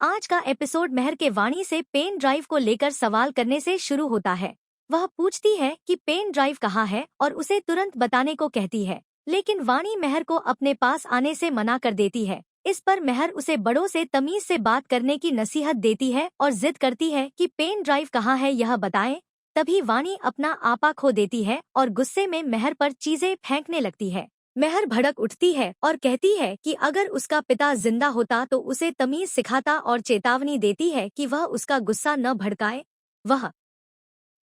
आज का एपिसोड मेहर के वाणी से पेन ड्राइव को लेकर सवाल करने से शुरू होता है। वह पूछती है कि पेन ड्राइव कहाँ है और उसे तुरंत बताने को कहती है, लेकिन वाणी मेहर को अपने पास आने से मना कर देती है। इस पर मेहर उसे बड़ों से तमीज से बात करने की नसीहत देती है और जिद करती है कि पेन ड्राइव कहाँ है यह बताएं। तभी वाणी अपना आपा खो देती है और गुस्से में मेहर पर चीजें फेंकने लगती है। मेहर भड़क उठती है और कहती है कि अगर उसका पिता जिंदा होता तो उसे तमीज सिखाता और चेतावनी देती है कि वह उसका गुस्सा न भड़काए। वह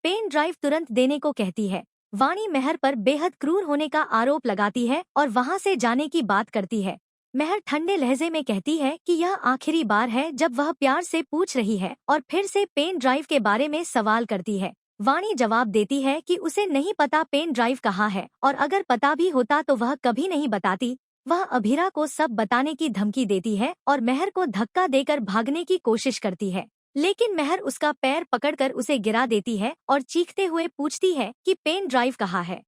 पेन ड्राइव तुरंत देने को कहती है। वाणी मेहर पर बेहद क्रूर होने का आरोप लगाती है और वहां से जाने की बात करती है। मेहर ठंडे लहजे में कहती है कि यह आखिरी बार है जब वह प्यार से पूछ रही है और फिर से पेन ड्राइव के बारे में सवाल करती है। वाणी जवाब देती है कि उसे नहीं पता पेन ड्राइव कहाँ है और अगर पता भी होता तो वह कभी नहीं बताती। वह अभीरा को सब बताने की धमकी देती है और मेहर को धक्का देकर भागने की कोशिश करती है, लेकिन मेहर उसका पैर पकड़कर उसे गिरा देती है और चीखते हुए पूछती है कि पेन ड्राइव कहाँ है।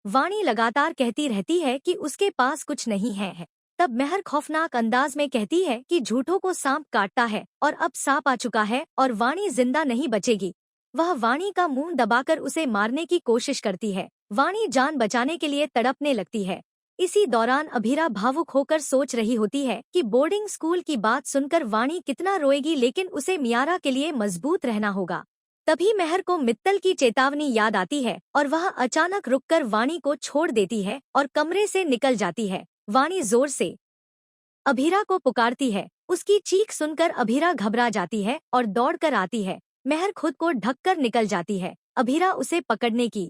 वाणी लगातार कहती रहती है कि उसके पास कुछ नहीं है। तब मेहर खौफनाक अंदाज में कहती है कि झूठों को सांप काटता है और अब सांप आ चुका है और वाणी जिंदा नहीं बचेगी। वह वाणी का मुंह दबाकर उसे मारने की कोशिश करती है। वाणी जान बचाने के लिए तड़पने लगती है। इसी दौरान अभीरा भावुक होकर सोच रही होती है कि बोर्डिंग स्कूल की बात सुनकर वाणी कितना रोएगी, लेकिन उसे मियारा के लिए मजबूत रहना होगा। तभी मेहर को मित्तल की चेतावनी याद आती है और वह अचानक रुककर वाणी को छोड़ देती है और कमरे से निकल जाती है। वाणी जोर से अभीरा को पुकारती है। उसकी चीख सुनकर अभीरा घबरा जाती है और दौड़कर आती है। मेहर खुद को ढककर निकल जाती है। अभीरा उसे पकड़ने की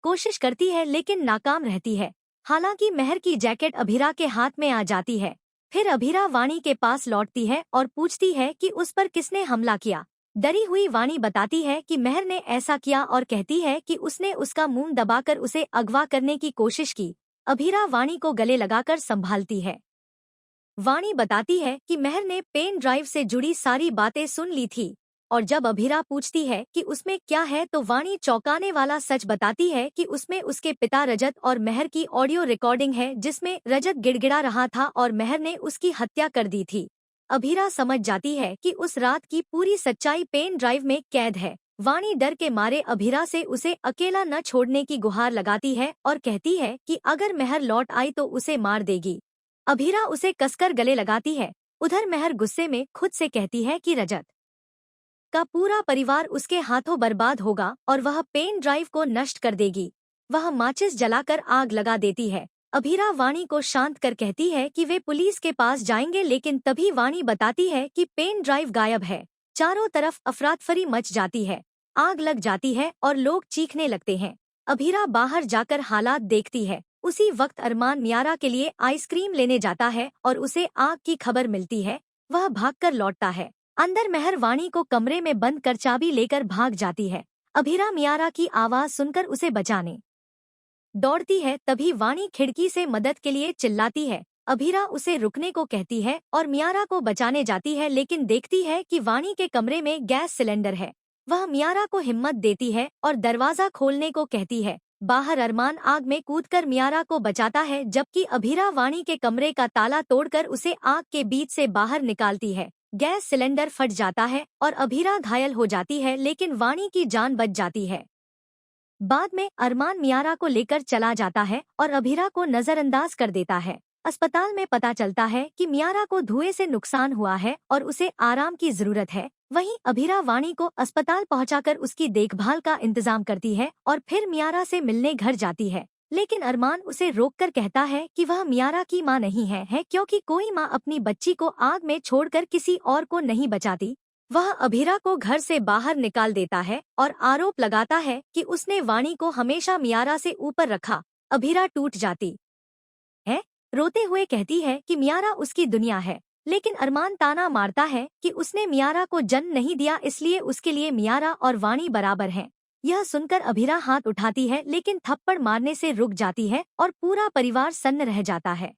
कोशिश करती है लेकिन नाकाम रहती है। हालांकि मेहर की जैकेट अभीरा के हाथ में आ जाती है। फिर अभीरा वाणी के पास लौटती है और पूछती है कि उस पर किसने हमला किया। डरी हुई वाणी बताती है कि मेहर ने ऐसा किया और कहती है कि उसने उसका मुंह दबाकर उसे अगवा करने की कोशिश की। अभीरा वाणी को गले लगाकर संभालती है। वाणी बताती है कि मेहर ने पेन ड्राइव से जुड़ी सारी बातें सुन ली थी और जब अभीरा पूछती है कि उसमें क्या है तो वाणी चौंकाने वाला सच बताती है कि उसमें उसके पिता रजत और मेहर की ऑडियो रिकॉर्डिंग है जिसमें रजत गिड़गिड़ा रहा था और मेहर ने उसकी हत्या कर दी थी। अभीरा समझ जाती है कि उस रात की पूरी सच्चाई पेन ड्राइव में कैद है। वाणी डर के मारे अभीरा से उसे अकेला न छोड़ने की गुहार लगाती है और कहती है कि अगर मेहर लौट आई तो उसे मार देगी। अभीरा उसे कसकर गले लगाती है। उधर मेहर गुस्से में खुद से कहती है कि रजत का पूरा परिवार उसके हाथों बर्बाद होगा और वह पेन ड्राइव को नष्ट कर देगी। वह माचिस जलाकर आग लगा देती है। अभीरा वाणी को शांत कर कहती है कि वे पुलिस के पास जाएंगे, लेकिन तभी वाणी बताती है कि पेन ड्राइव गायब है। चारों तरफ अफरातफरी मच जाती है। आग लग जाती है और लोग चीखने लगते हैं। अभीरा बाहर जाकर हालात देखती है। उसी वक्त अरमान मियारा के लिए आइसक्रीम लेने जाता है और उसे आग की खबर मिलती है। वह भागकर लौटता है। अंदर मेहर वाणी को कमरे में बंद कर चाबी लेकर भाग जाती है। अभीरा मियारा की आवाज सुनकर उसे बचाने दौड़ती है। तभी वाणी खिड़की से मदद के लिए चिल्लाती है। अभीरा उसे रुकने को कहती है और मियारा को बचाने जाती है, लेकिन देखती है कि वाणी के कमरे में गैस सिलेंडर है। वह मियारा को हिम्मत देती है और दरवाजा खोलने को कहती है। बाहर अरमान आग में कूदकर मियारा को बचाता है, जबकि अभीरा वाणी के कमरे का ताला तोड़कर उसे आग के बीच से बाहर निकालती है। गैस सिलेंडर फट जाता है और अभीरा घायल हो जाती है, लेकिन वाणी की जान बच जाती है। बाद में अरमान मियारा को लेकर चला जाता है और अभीरा को नजरअंदाज कर देता है। अस्पताल में पता चलता है कि मियारा को धुएं से नुकसान हुआ है और उसे आराम की जरूरत है। वहीं अभीरा वाणी को अस्पताल पहुंचाकर उसकी देखभाल का इंतजाम करती है और फिर मियारा से मिलने घर जाती है। लेकिन अरमान उसे रोककर कहता है कि वह मियारा की मां नहीं है क्योंकि कोई मां अपनी बच्ची को आग में छोड़कर किसी और को नहीं बचाती। वह अभीरा को घर से बाहर निकाल देता है और आरोप लगाता है कि उसने वाणी को हमेशा मियारा से ऊपर रखा। अभीरा टूट जाती है, रोते हुए कहती है कि मियारा उसकी दुनिया है, लेकिन अरमान ताना मारता है कि उसने मियारा को जन्म नहीं दिया, इसलिए उसके लिए मियारा और वाणी बराबर हैं। यह सुनकर अभीरा हाथ उठाती है, लेकिन थप्पड़ मारने से रुक जाती है और पूरा परिवार सन्न रह जाता है।